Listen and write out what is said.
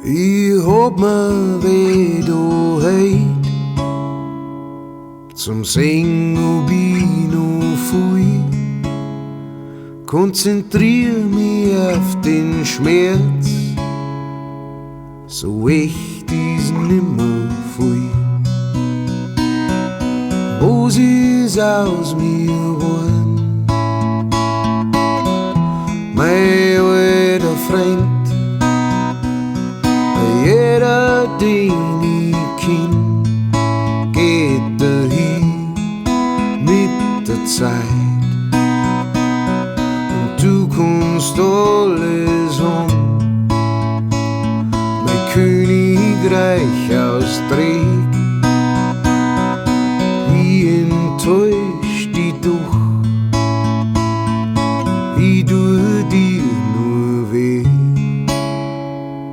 Ich hab mir wieder heut zum Singen ob ich noch viel. Konzentrier mich auf den Schmerz, so echt ist nimmer viel. Was ist aus mir geworden? Mein alter Freund, jeder, den ich kenn, geht dahin mit der Zeit. Und du kannst alles haben, mein Königreich aus Dreck.